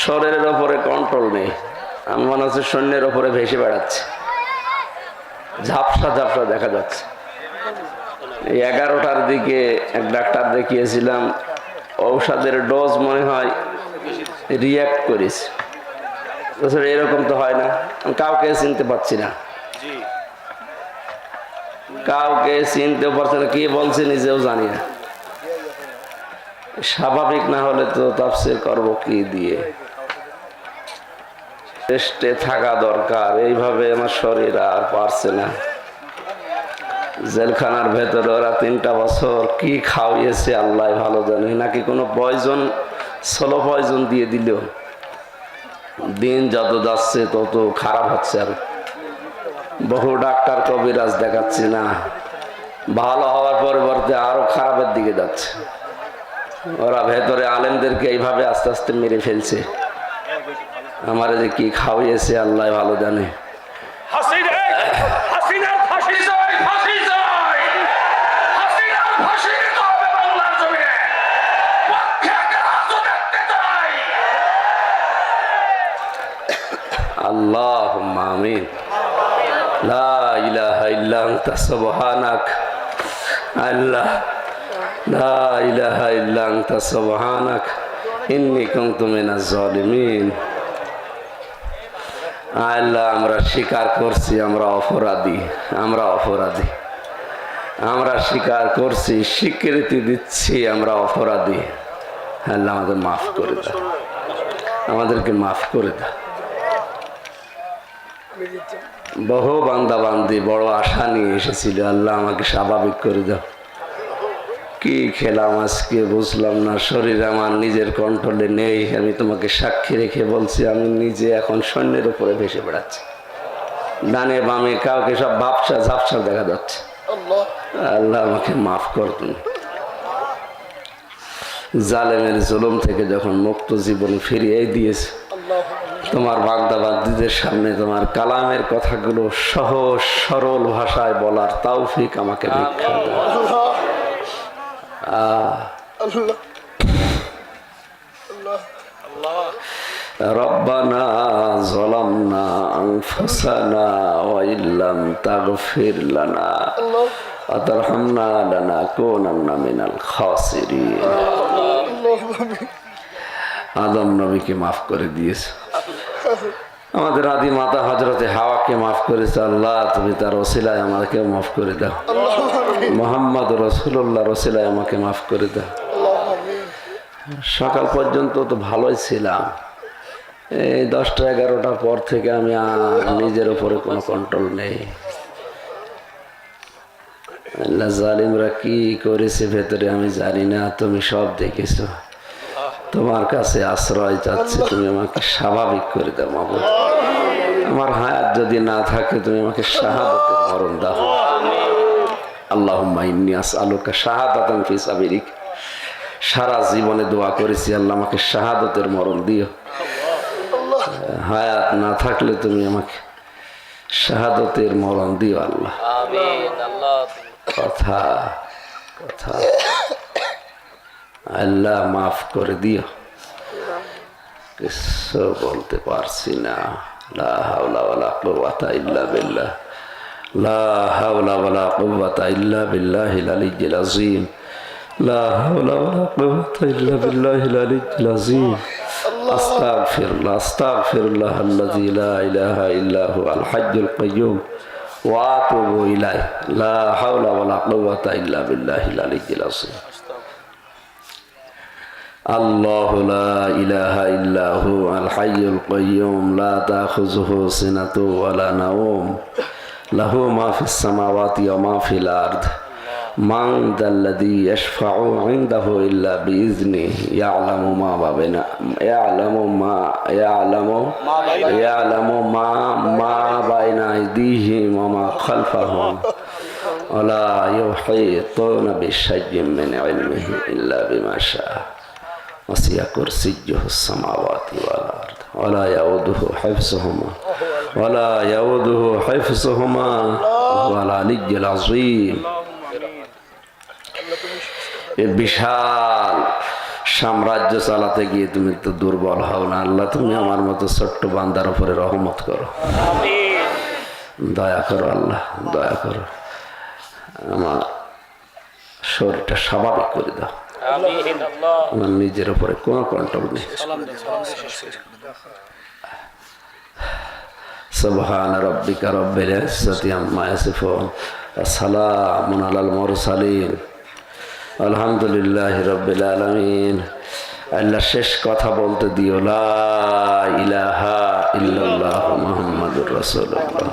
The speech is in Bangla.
শরীরের ওপরে কন্ট্রোল নেই। আমি মনে হচ্ছে সৈন্যের ওপরে ভেসে বেড়াচ্ছে, ঝাপসা ঝাপসা দেখা যাচ্ছে। 11টার দিকে এক ডাক্তার দেখিয়েছিলাম, ঔষধের ডোজ মনে হয় রিয়াক্ট করেছে। এরকম তো হয় না, কাউকে চিনতে পারছি না, কাউকে চিনতে পারছি না, কি বলছে নিজেও জানি না। স্বাভাবিক না হলে তো তাফসীর করব কি দিয়ে? টেস্টে থাকা দরকার। এইভাবে আমার শরীর আর পারছে না। জেলখানার ভেতরে ওরা 3টা বছর কি খাওয়িয়েছে আল্লাহ ভালো জানে, নাকি কোনো পয়জন, স্লো পয়জন দিয়ে দিল। দিন যত যাচ্ছে তত খারাপ হচ্ছে। আর বহু ডাক্তার কবিরাজ দেখাচ্ছি না, ভালো হওয়ার পরিবর্তে আরো খারাপের দিকে যাচ্ছে। ওরা ভেতরে আলেমদেরকে এইভাবে আস্তে আস্তে মেরে ফেলছে। আমার যে কি খাওয়িয়েছে আল্লাহ ভালো জানে। আল্লাহুম্মা আমিন। লা ইলাহা ইল্লা আনতা সুবহানাক। আল্লাহ, লা ইলাহা ইল্লা আনতা সুবহানাক ইন্নী কুনতু মিনাজ জালিমিন। আল্লাহ, আমরা স্বীকার করছি আমরা অপরাধী, আমরা অপরাধী, আমরা স্বীকার করছি, স্বীকৃতি দিচ্ছি আমরা অপরাধী। আল্লাহ আমাদের মাফ করে দাও, আমাদেরকে মাফ করে দাও। বহু বান্দা বান্দি বড় আশা নিয়ে এসেছিল, আল্লাহ আমাকে স্বাভাবিক করে দাও। কি খেলাম আজকে বুঝলাম না, শরীর আমার নিজের কন্ট্রোলে নেই। আমি তোমাকে সাক্ষী রেখে বলছি, আমি নিজে এখন সৈন্যের উপরে ভেসে বেড়াচ্ছি। ডানে বামে কাউকে সব ভাবসা ঝাপসা দেখা যাচ্ছে। আল্লাহ আমাকে মাফ করুন। জালেমের জুলুম থেকে যখন মুক্ত জীবন ফিরিয়ে দিয়েছে, তোমার বান্দা বান্দীদের সামনে তোমার কালামের কথাগুলো সহজ সরল ভাষায় বলার তৌফিক আমাকে ভিক্ষা দাও। রব্বানা যালামনা আনফুসানা ওয়া ইল্লাম তাগফির লানা ওয়া তারহামনা লানাকুনান্না মিনাল খাসিরিন। আদম নবীকে মাফ করে দিয়েছে, আমাদের আদি মাতা হযরতে হাওয়াকে মাফ করেছে। আল্লাহ, তুমি তার ওসিলায় আমাকেও মাফ করে দাও। মুহাম্মদ রাসূলুল্লাহর ওসিলায় আমাকে মাফ করে দাও। সকাল পর্যন্ত তো ভালোই ছিলাম, এই 10টা 11টার পর থেকে আমি নিজের উপরে কোনো কন্ট্রোল নেই। আল্লাহ, জালিমরা কি করেছে ভেতরে আমি জানি না, তুমি সব দেখেছো। তোমার কাছে আশ্রয় চাচ্ছি, তুমি আমাকে স্বাভাবিক করে দাও মাবুদ। আমার হায়াত যদি না থাকে তুমি আমাকে শাহাদাতের মরণ দাও। আল্লাহুম্মা ইন্নী আসআলুকা শাহাদাতান ফি সাবিলিক। সারা জীবনে দোয়া করেছি, আল্লাহ আমাকে শাহাদাতের মরণ দিও। হায়াত না থাকলে তুমি আমাকে শাহাদাতের মরণ দিও আল্লাহ। আমিন। আল্লাহ কথা কথা আল্লাহ মাফ করে দিও, কিছু বলতে পারছি না। লা হাওলা ওয়ালা কুওয়াতা ইল্লা বিল্লাহ, লা হাওলা ওয়ালা কুওয়াতা ইল্লা বিল্লাহিল আলিয়্যিল আযীম, লা হাওলা ওয়ালা কুওয়াতা ইল্লা বিল্লাহিল আলিয়্যিল আযীম। আস্তাগফিরুল্লাহ, আস্তাগফিরুল্লাহ আল্লাযী লা ইলাহা ইল্লা হুয়াল হাইয়্যুল কাইয়্যুম ওয়া আতুবু ইলাইহি, লা হাওলা ওয়ালা কুওয়াতা ইল্লা বিল্লাহিল আলিয়্যিল আযীম। আল্লাহু লা ইলাহা ইল্লা হুয়াল হাইয়্যুল কাইয়্যুম লা তাখুযুহু সিনাতুন ওয়া লা নাওম লাহু মা ফিস সামাওয়াতি ওয়া মা ফিল আরদ মান যাল্লাযী ইয়াশফা'ু 'ইনদাহু ইল্লা বিইযনিহি ইয়া'লামু মা বাইনা আইদিহিম ওয়া মা খালফাহুম ওয়া লা ইউহীতুনা বিশাইইন মিন 'ইলমিহি ইল্লা বিমা শা'a ওয়াসি'a কুরসিয়্যুহু আস-সামাওয়াতি ওয়াল আরদ ওয়া লা ইয়াউদুহু হিফযুহুমা ওয়াল আলিয়্যুল আযীম। বিশাল সাম্রাজ্য চালাতে গিয়ে তুমি তো দুর্বল হও না আল্লাহ, তুমি আমার মতো ছোট্ট বান্দার উপরে রহমত করো, দয়া করো আল্লাহ, দয়া করো, আমার শরীরটা স্বাভাবিক করে দাও। আমার নিজের উপরে কোনো কন্ট্রোল নেই। সুবহান রাব্বিকা রাব্বিল ইজ্জাতি আম্মা ইয়াসিফুন ওয়া সালামুন আলাল মুরসালিন আলহামদুলিল্লাহি রাব্বিল আলামিন। আল্লাহ শেষ কথা বলতে দিও, লা ইলাহা ইল্লাল্লাহু মুহাম্মাদুর রাসূলুল্লাহ।